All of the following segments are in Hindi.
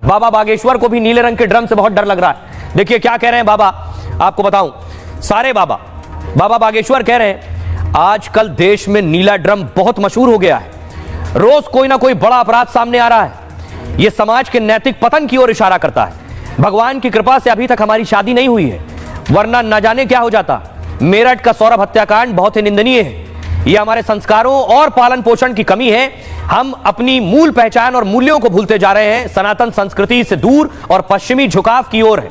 बाबा बागेश्वर को भी नीले रंग के ड्रम से बहुत डर लग रहा है। देखिए क्या कह रहे हैं बाबा, आपको बताऊं, सारे बाबा बागेश्वर कह रहे हैं आजकल देश में नीला ड्रम बहुत मशहूर हो गया है, रोज कोई ना कोई बड़ा अपराध सामने आ रहा है, यह समाज के नैतिक पतन की ओर इशारा करता है। भगवान की कृपा से अभी तक हमारी शादी नहीं हुई है, वरना न जाने क्या हो जाता। मेरठ का सौरभ हत्याकांड बहुत ही निंदनीय है, यह हमारे संस्कारों और पालन पोषण की कमी है। हम अपनी मूल पहचान और मूल्यों को भूलते जा रहे हैं, सनातन संस्कृति से दूर और पश्चिमी झुकाव की ओर है।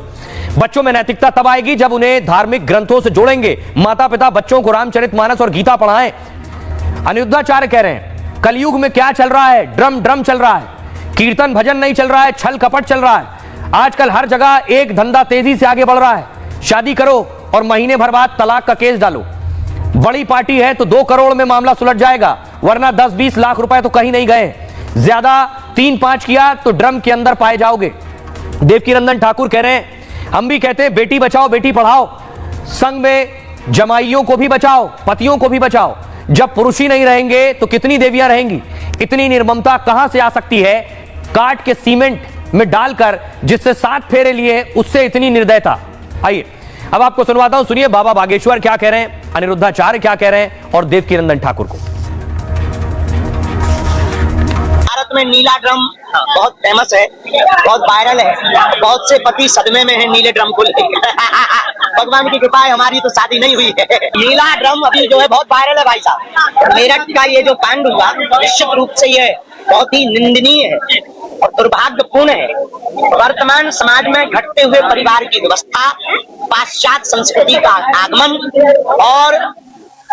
बच्चों में नैतिकता तब आएगी जब उन्हें धार्मिक ग्रंथों से जोड़ेंगे। माता पिता बच्चों को रामचरितमानस और गीता पढ़ाएं। अनिरुद्धाचार्य कह रहे हैं कलयुग में क्या चल रहा है, ड्रम चल रहा है, कीर्तन भजन नहीं चल रहा है, छल कपट चल रहा है। आजकल हर जगह एक धंधा तेजी से आगे बढ़ रहा है, शादी करो और महीने भर बाद तलाक का केस डालो। बड़ी पार्टी है तो 2 करोड़ में मामला सुलझ जाएगा, वरना 10-20 लाख रुपए तो कहीं नहीं गए। ज्यादा 3-5 किया तो ड्रम के अंदर पाए जाओगे। देवकीनंदन ठाकुर कह रहे हैं हम भी कहते हैं बेटी बचाओ बेटी पढ़ाओ, संग में जमाइयों को भी बचाओ, पतियों को भी बचाओ। जब पुरुष ही नहीं रहेंगे तो कितनी देवियां रहेंगी। इतनी निर्ममता कहां से आ सकती है, काट के सीमेंट में डालकर जिससे 7 फेरे लिए उससे इतनी निर्दयता। आइए अब आपको सुनवाता हूं, सुनिए बाबा बागेश्वर क्या कह रहे हैं, अनिरुद्धाचार्य क्या कह रहे हैं और देवकीनंदन ठाकुर को। भारत में नीला ड्रम बहुत फेमस है, बहुत वायरल है, बहुत से पति सदमे में है नीले ड्रम को लेकर। भगवान की कृपा है हमारी तो शादी नहीं हुई है। नीला ड्रम अभी जो है बहुत वायरल है भाई साहब। मेरठ का ये जो कांड हुआ निश्चित रूप से ये बहुत ही निंदनीय है और दुर्भाग्यपूर्ण है। वर्तमान समाज में घटते हुए परिवार की व्यवस्था, पाश्चात्य संस्कृति का आगमन और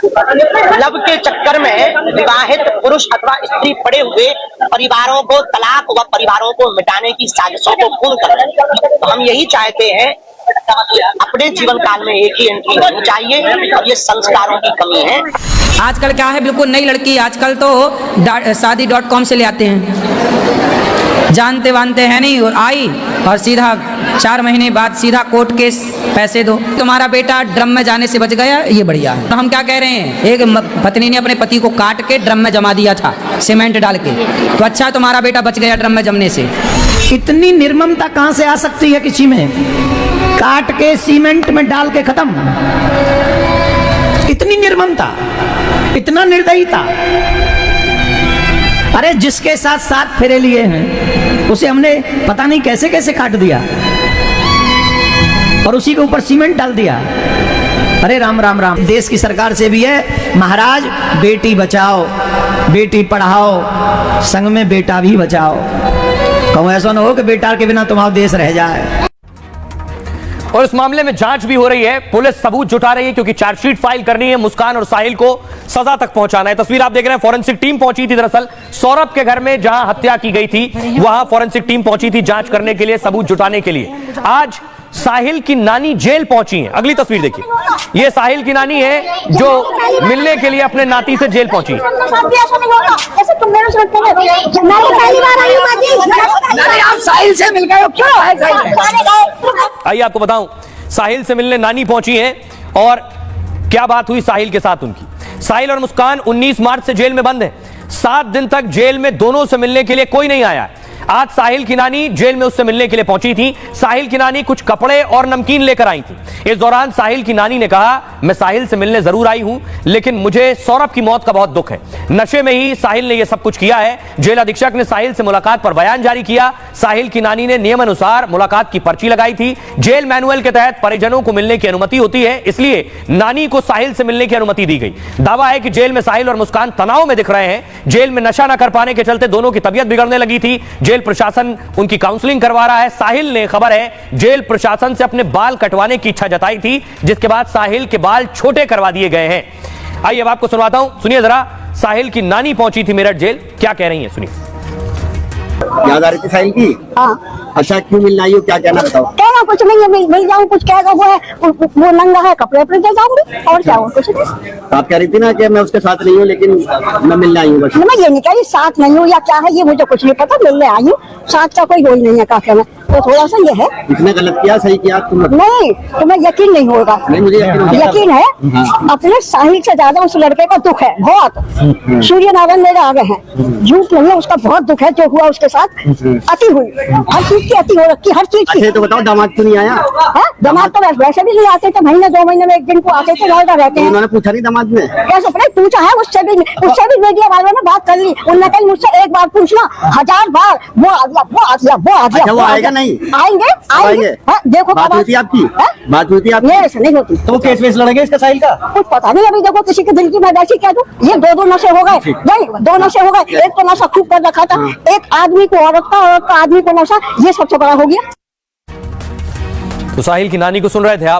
लब के चक्कर में विवाहित पुरुष अथवा स्त्री पड़े हुए परिवारों को तलाक व परिवारों को मिटाने की साजिशों को पूर्ण कर, तो हम यही चाहते हैं अपने जीवन काल में एक ही एंट्री होनी चाहिए और ये संस्कारों की कमी है। आजकल क्या है, बिल्कुल नई लड़की आजकल तो शादी.com से ले आते हैं, जानते वानते हैं नहीं, और आई और सीधा 4 महीने बाद सीधा कोर्ट केस, पैसे दो। तुम्हारा बेटा ड्रम में जाने से बच गया, ये बढ़िया है। तो हम क्या कह रहे हैं, एक पत्नी ने अपने पति को काट के ड्रम में जमा दिया था सीमेंट डाल के, तो अच्छा तुम्हारा बेटा बच गया ड्रम में जमने से। इतनी निर्ममता कहां से आ सकती है किसी में, काट के सीमेंट में डाल के खत्म। इतनी निर्ममता, इतना निर्दयता। अरे जिसके साथ 7 फेरे लिए हैं उसे हमने पता नहीं कैसे कैसे काट दिया और उसी के ऊपर सीमेंट डाल दिया। अरे राम राम राम। देश की सरकार से भी है महाराज, बेटी बचाओ बेटी पढ़ाओ, संग में बेटा भी बचाओ। कहूँ ऐसा ना हो कि बेटा के बिना तुम्हारा देश रह जाए। और इस मामले में जांच भी हो रही है, पुलिस सबूत जुटा रही है क्योंकि चार्जशीट फाइल करनी है, मुस्कान और साहिल को सजा तक पहुंचाना है। तस्वीर आप देख रहे हैं, फॉरेंसिक टीम पहुंची थी दरअसल सौरभ के घर में जहां हत्या की गई थी, वहां फॉरेंसिक टीम पहुंची थी जांच करने के लिए, सबूत जुटाने के लिए। आज साहिल की नानी जेल पहुंची है। अगली तस्वीर देखिए, ये साहिल की नानी है जो मिलने के लिए अपने नाती से जेल पहुंची। साहिल से मिल गए क्यों? आइए आपको बताऊं, साहिल से मिलने नानी पहुंची है और क्या बात हुई साहिल के साथ उनकी। साहिल और मुस्कान 19 मार्च से जेल में बंद है। 7 दिन तक जेल में दोनों से मिलने के लिए कोई नहीं आया। आज साहिल की नानी जेल में उससे मिलने के लिए पहुंची थी। साहिल की नानी कुछ कपड़े और नमकीन लेकर आई थी। इस दौरान साहिल की नानी ने कहा, मैं साहिल से मिलने जरूर आई हूं, लेकिन मुझे सौरभ की मौत का बहुत दुख है। नशे में ही साहिल ने यह सब कुछ किया है। जेल अधीक्षक ने साहिल से मुलाकात पर बयान जारी किया। साहिल की नानी ने नियमानुसार मुलाकात की पर्ची लगाई थी। जेल मैनुअल के तहत परिजनों को मिलने की अनुमति होती है, इसलिए नानी को साहिल से मिलने की अनुमति दी गई। दावा है कि जेल में साहिल और मुस्कान तनाव में दिख रहे हैं। जेल में नशा न कर पाने के चलते दोनों की तबीयत बिगड़ने लगी थी। जेल प्रशासन उनकी काउंसलिंग करवा रहा है। साहिल ने, खबर है, जेल प्रशासन से अपने बाल कटवाने की इच्छा जताई थी, जिसके बाद साहिल के बाल छोटे करवा दिए गए हैं। आइए अब आपको सुनवाता हूं, सुनिए जरा। साहिल की नानी पहुंची थी मेरठ जेल, क्या कह रही हैं सुनिए। याद आ रही थी साहिल की? हाँ। अच्छा, क्यों मिलना आई हो, क्या कहना बताओ? कहना हाँ कुछ नहीं है, मिल जाऊँ कुछ कहेगा वो है वो नंगा है कपड़े पर दे जाऊंगी और क्या हो कुछ नहीं। आप कह रही थी ना कि मैं उसके साथ नहीं हूँ लेकिन मैं मिलने आई हूँ बस। मैं ये नहीं कह रही साथ नहीं हूँ या क्या है ये मुझे कुछ नहीं पता, मिलने आई हूँ, साथ का कोई वही नहीं है काके में, तो थोड़ा सा ये है। इसने गलत किया सही किया तुम? नहीं तुम्हें यकीन नहीं होगा। नहीं मुझे यकीन है। अपने साहिल से ज्यादा उस लड़के का दुख है बहुत। सूर्य नारायण मेरे आगे हैं, झूठ नहीं है, उसका बहुत दुख है जो हुआ उसके साथ। अति हुई, हर चीज की अति हो रखी, हर चीज की। अच्छा तो बताओ दामाद क्यों नहीं आया? दामाद तो वैसे भी नहीं आते थे, महीने 2 महीने में एक दिन को आते थे, लौटा रहते हैं। उन्होंने पूछा नहीं दामाद ने? कैसे पूछा है उससे भी मीडिया वालों ने बात कर ली, उन्होंने कहीं मुझसे एक बार पूछना 1000 बार वो आ गया वो आ गया वो आ गया। अच्छा वो आएगा नहीं? आएंगे देखो बात हुई थी आपकी? बात हुई थी आपकी? मेरे से नहीं होती। तो केस वेस लड़ेंगे इसका साहिल का? कुछ पता नहीं, अभी देखो किसी के दिल की मैं वैसी कह दूं, ये 2 नशे हो गए, नहीं 2 नशे हो गए, एक तो नशा खूब कर रखा था, एक आदमी को औरत का, औरत का आदमी को नशा, ये सबसे बड़ा हो गया। तो साहिल की नानी को सुन रहे थे आप।